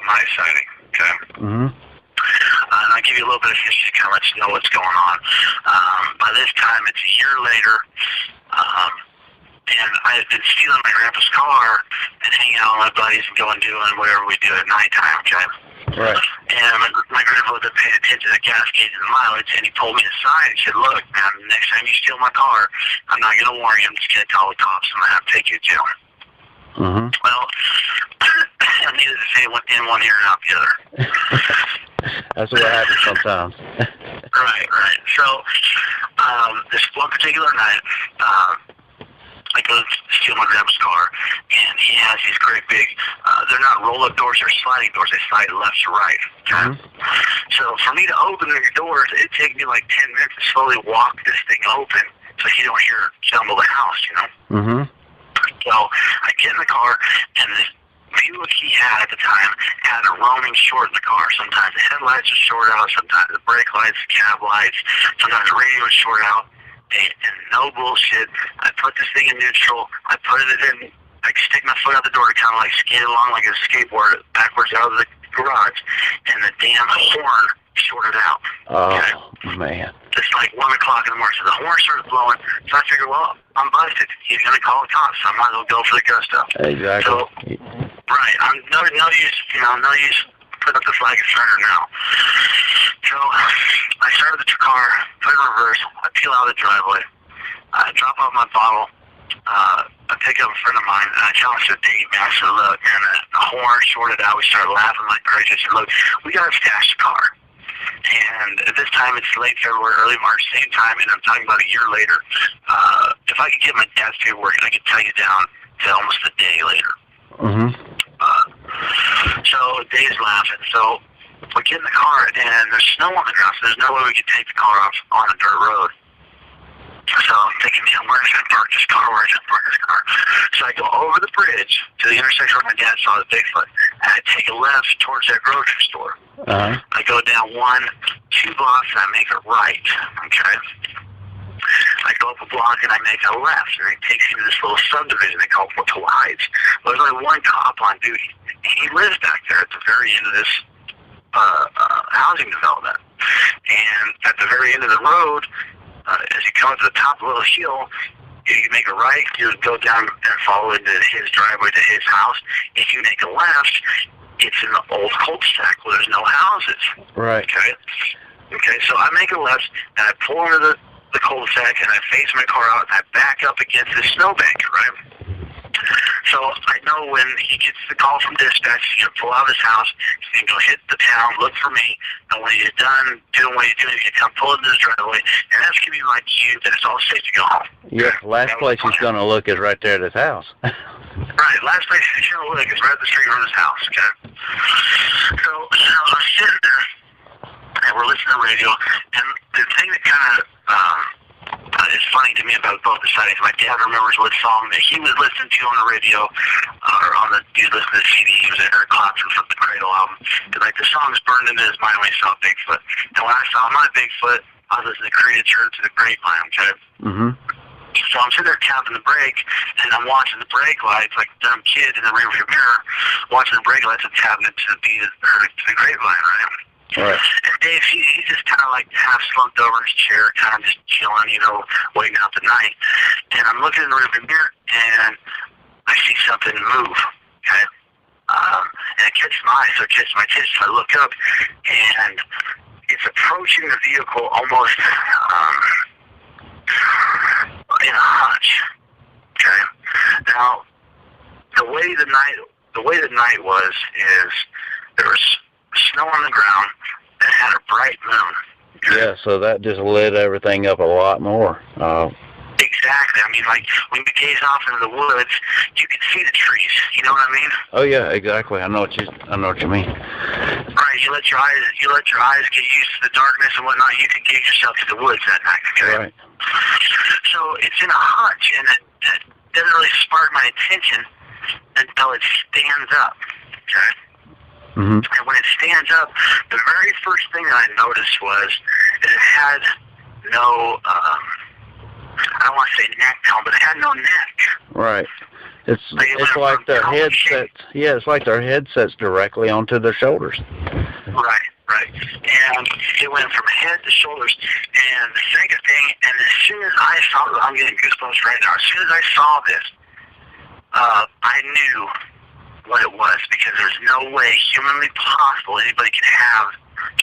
my sighting, okay? Mm-hmm. And I'll give you a little bit of history to kind of let you know what's going on. By this time, it's a year later, and I had been stealing my grandpa's car and hanging out with my buddies and going doing whatever we do at nighttime, okay? Right. And my grandpa had paid attention to the gas gauge and the mileage, and he pulled me aside and said, look, man, next time you steal my car, I'm not going to warn you, I'm just going to call the cops, and I'm going to have to take you to jail. Mm-hmm. Well, needless to say, it went in one ear and out the other. That's what happens sometimes. Right. So, this one particular night, I go to steal my grandpa's car, and he has these great big, they're not roll-up doors, they're sliding doors. They slide left to right. Okay? Mm-hmm. So for me to open the doors, it'd take me like 10 minutes to slowly walk this thing open so you don't hear it stumble the house, you know? Mm-hmm. So I get in the car, and this Buick he had at the time had a roaming short in the car. Sometimes the headlights are short out, sometimes the brake lights, cab lights, sometimes the radio is short out. And no bullshit, I put this thing in neutral, I put it in, I stick my foot out the door to kind of like skate along like a skateboard backwards out of the garage, and the damn horn shorted out. Oh, okay? Man. It's like 1 o'clock in the morning, so the horn started blowing, so I figured, well, I'm busted. He's going to call the cops, so I might as well go for the gusto. Exactly. So, right, I'm no use, no use putting up the flag of surrender now. So, I started the car, put it in reverse, I peel out of the driveway, I drop off my bottle, I pick up a friend of mine, and I tell him, I said, Dave, man, I said, look, and the horn shorted out, we started laughing like crazy. I said, look, we got to stash the car. And at this time, it's late February, early March, same time, and I'm talking about a year later. If I could get my dad's paperwork, I could tell you down to almost a day later. Mm-hmm. So Dave's laughing. So we get in the car, and there's snow on the ground, so there's no way we could take the car off on a dirt road. So I'm thinking, man, where is I park this car? Where is I park this car? So I go over the bridge to the intersection where my dad saw the Bigfoot, and I take a left towards that grocery store. Uh-huh. I go down 1-2 blocks, and I make a right, okay? I go up a block, and I make a left, and it takes me to this little subdivision they call Portal Heights. Well, there's only one cop on duty. He lives back there at the very end of this housing development. And at the very end of the road, as you come to the top of a little hill, you make a right, you go down and follow into his driveway to his house. If you make a left, it's an old cul-de-sac where there's no houses. Right. Okay, so I make a left, and I pull into the cul-de-sac, and I face my car out, and I back up against the snowbank, right? So I know when he gets the call from dispatch, he's going to pull out of his house, he's going to go hit the town, look for me, and when he's done doing what he's doing, he's going to come pull into his driveway, and that's going to be my cue that it's all safe to go home. Yeah, last place he's going to look is right there at his house. Right, last place he's going to look is right up the street from his house, okay? So I'm sitting there, and we're listening to the radio, and the thing that kind of is funny to me about both the sightings, my dad remembers what song that he was listening to on the radio, or on the, he was listening to the CD, he was at Eric Clapton from the Cradle album, because like the song's burned into his mind when he saw Bigfoot. And when I saw my Bigfoot, I was listening to Creature to the Grapevine, okay? Mm-hmm. So I'm sitting there tapping the brake, and I'm watching the brake lights like a dumb kid in the rearview mirror, watching the brake lights and tapping it to the beat of the Grapevine, right? Right. And Dave, he's just kind of like half slumped over his chair, kind of just chilling, waiting out the night. And I'm looking in the rearview mirror, and I see something move, okay? And it catches my eye, so it catches my attention. So I look up, and it's approaching the vehicle almost in a hunch, okay? Now, the way the night was is there was snow on the ground and had a bright moon. Yeah, so that just lit everything up a lot more. Exactly. I mean, like when you gaze off into the woods, you can see the trees. You know what I mean? Oh yeah, exactly. I know what you mean. Right. You let your eyes get used to the darkness and whatnot. You can get yourself to the woods that night. Okay. Right. So it's in a hunch, and it doesn't really spark my attention until it stands up. Okay. Mm-hmm. And when it stands up, the very first thing that I noticed was that it had no, I don't want to say neck down, but it had no neck. Right. It's like their headsets. Yeah, it's like their headsets directly onto their shoulders. Right. And it went from head to shoulders. And the second thing, and as soon as I saw it, I'm getting goosebumps right now. As soon as I saw this, I knew what it was, because there's no way humanly possible anybody can have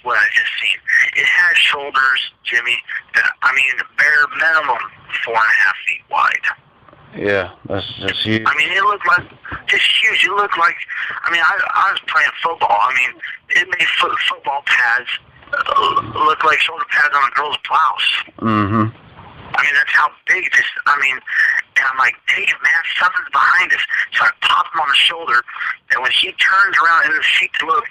what I just seen. It had shoulders, Jimmy, that, I mean, the bare minimum 4.5 feet wide. Yeah, that's huge. I mean, it looked like, just huge. It looked like, I mean, I was playing football. I mean, it made football pads look like shoulder pads on a girl's blouse. Mm-hmm. I mean, that's how big this, I mean, and I'm like, dang it, man, something's behind us. So I popped him on the shoulder, and when he turns around in the seat to look,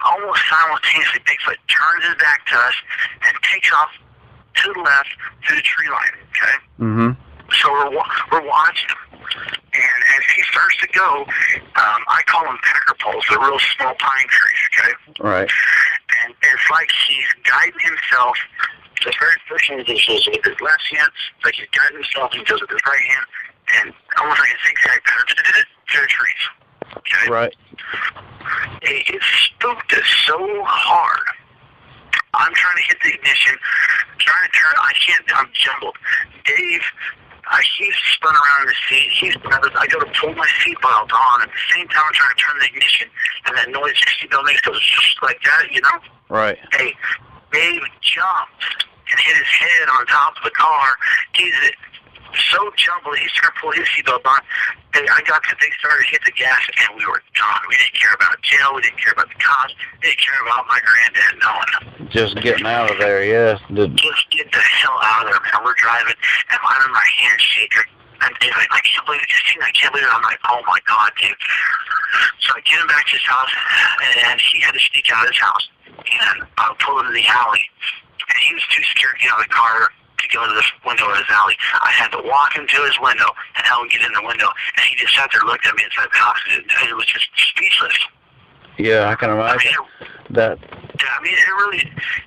almost simultaneously, Bigfoot turns his back to us and takes off to the left through the tree line, okay? Mm-hmm. So we're watching him, and as he starts to go, I call them pecker poles. They're real small pine trees, okay? Right. And it's like he's guiding himself. The very first thing he does with his left hand, it's like he's guiding himself, and he does it with his right hand, and almost like a zigzag pattern to the trees. Okay? Right. It spooked us so hard. I'm trying to hit the ignition, trying to turn. I can't. I'm jumbled. Dave. He's spun around in the seat. I go to pull my seatbelt on. At the same time, I'm trying to turn the ignition, and that noise the seatbelt makes goes just like that, you know? Right. Hey, Dave jumped and hit his head on top of the car. He's so jumbled, he started pulling his seatbelt on. And they started to hit the gas, and we were gone. We didn't care about jail. We didn't care about the cops. We didn't care about my granddad knowing. Just getting out of there, yeah. Just get the hell out of there, man. We're driving, and I'm in my hand shaking. And Dave's like, I can't believe it. I can't believe it. I'm like, oh my God, Dave. So I get him back to his house, and he had to sneak out of his house. And I pull into the alley, and he was too scared to get out of the car to go to the window of his alley. I had to walk him to his window and help him get in the window, and he just sat there, looked at me inside the house, and it was just speechless. Yeah, I can imagine that. Yeah, I mean,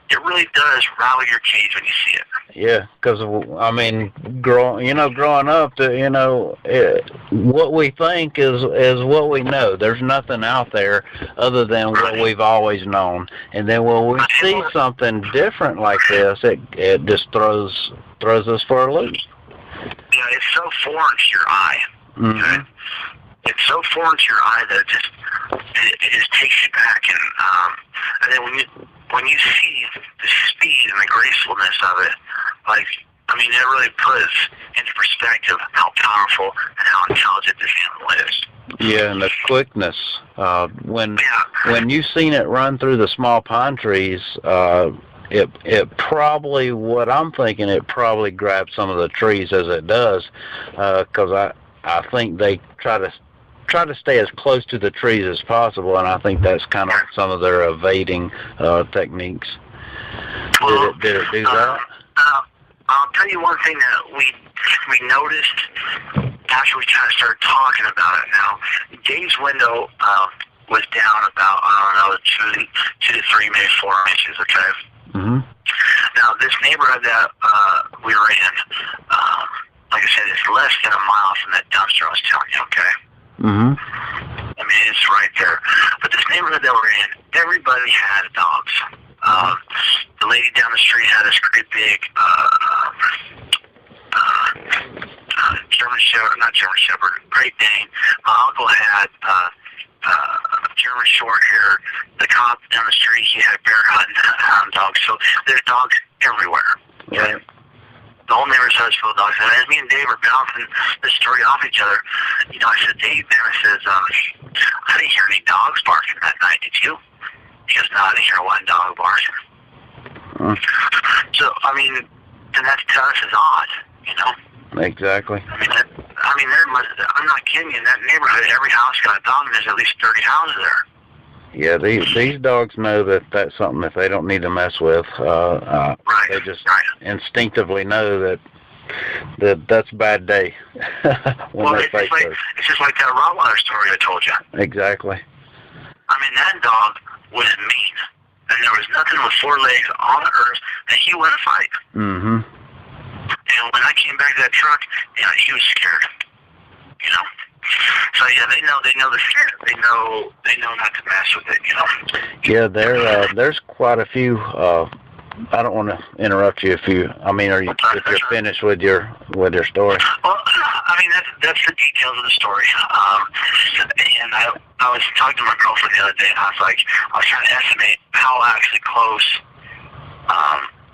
it really does rattle your cage when you see it. Yeah, because I mean, growing up, what we think is what we know. There's nothing out there other than what we've always known. And then when we see something different like this, it just throws us for a loop. Yeah, it's so foreign to your eye. Mm-hmm. Okay? It's so foreign to your eye that it just takes you back, and then when you see the speed and the gracefulness of it, like, I mean, it really puts into perspective how powerful and how intelligent this animal is. Yeah, and the quickness. When you seen it run through the small pine trees, it probably, what I'm thinking, it probably grabbed some of the trees as it does, because I think they try to stay as close to the trees as possible, and I think that's kind of some of their evading techniques. Did it do that? I'll tell you one thing that we noticed after we kind of started talking about it. Now, Dave's window was down about, I don't know, 2 to 3, maybe 4 inches. Okay. Mm-hmm. Now, this neighborhood that we were in, like I said, it's less than a mile from that dumpster I was telling you. Okay. Mm-hmm. I mean, it's right there. But this neighborhood that we're in, everybody had dogs. The lady down the street had this great big Great Dane. My uncle had German short hair. The cop down the street, he had bear hunting dogs. So there's dogs everywhere. Okay? Right. The whole neighborhood is full of dogs. And as me and Dave were bouncing this story off each other, I said, Dave, man, I said, I didn't hear any dogs barking that night, did you? He goes, no, I didn't hear one dog barking. So, I mean, and that to us is odd, Exactly. I mean, I'm not kidding you, in that neighborhood, every house got a dog, and there's at least 30 houses there. Yeah, these dogs know that that's something that they don't need to mess with. Right. They just instinctively know that's a bad day. It's just like that Rottweiler story I told you. Exactly. I mean, that dog was mean, and there was nothing with 4 legs on the earth that he wouldn't fight. Mm-hmm. And when I came back to that truck, he was scared. So yeah, they know the spirit. They know not to mess with it, you know. Yeah, there's quite a few. I don't want to interrupt you if you're finished with your story. Well, I mean that's the details of the story. And I was talking to my girlfriend the other day, and I was trying to estimate how actually close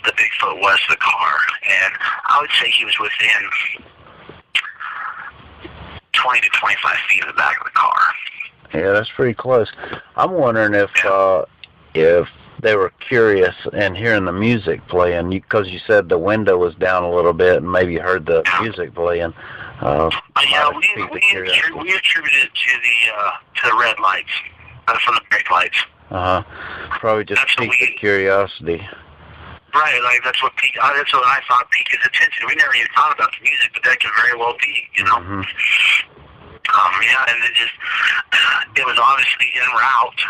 the Bigfoot was to the car, and I would say he was within 20 to 25 feet of the back of the car. Yeah, that's pretty close. I'm wondering if they were curious and hearing the music playing, because you said the window was down a little bit and maybe heard the music playing. Yeah, we attributed it to the red lights, from the brake lights. Probably just piqued the curiosity. Right, like that's what I thought piqued his attention. We never even thought about the music, but that could very well be, you know. Mm-hmm. Yeah, and it was obviously en route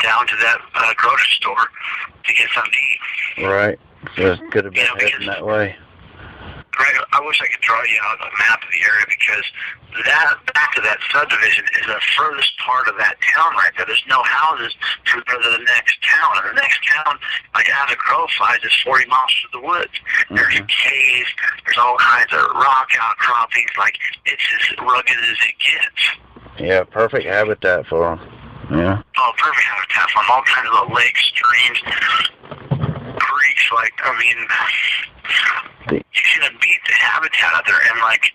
down to that grocery store to get something to eat. Right. So it could have been heading that way. Right. I wish I could draw you out a map of the area, because that back to that subdivision is the furthest part of that town right there. There's no houses to go to the next town. And the next town, like out of Grove Flies, is 40 miles through the woods. There's caves. There's all kinds of rock outcroppings. Like, it's as rugged as it gets. Yeah, perfect habitat for them. Yeah. Oh, perfect habitat for them. All kinds of little lakes, streams, creeks. Like, I mean, you can beat the habitat out there, and like,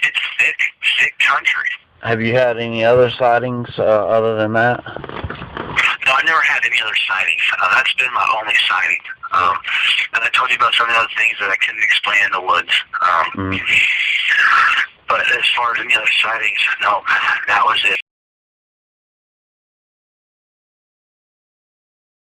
it's thick country. Have you had any other sightings other than that? No, I never had any other sightings. That's been my only sighting. And I told you about some of the other things that I couldn't explain in the woods. But as far as any other sightings, no, that was it.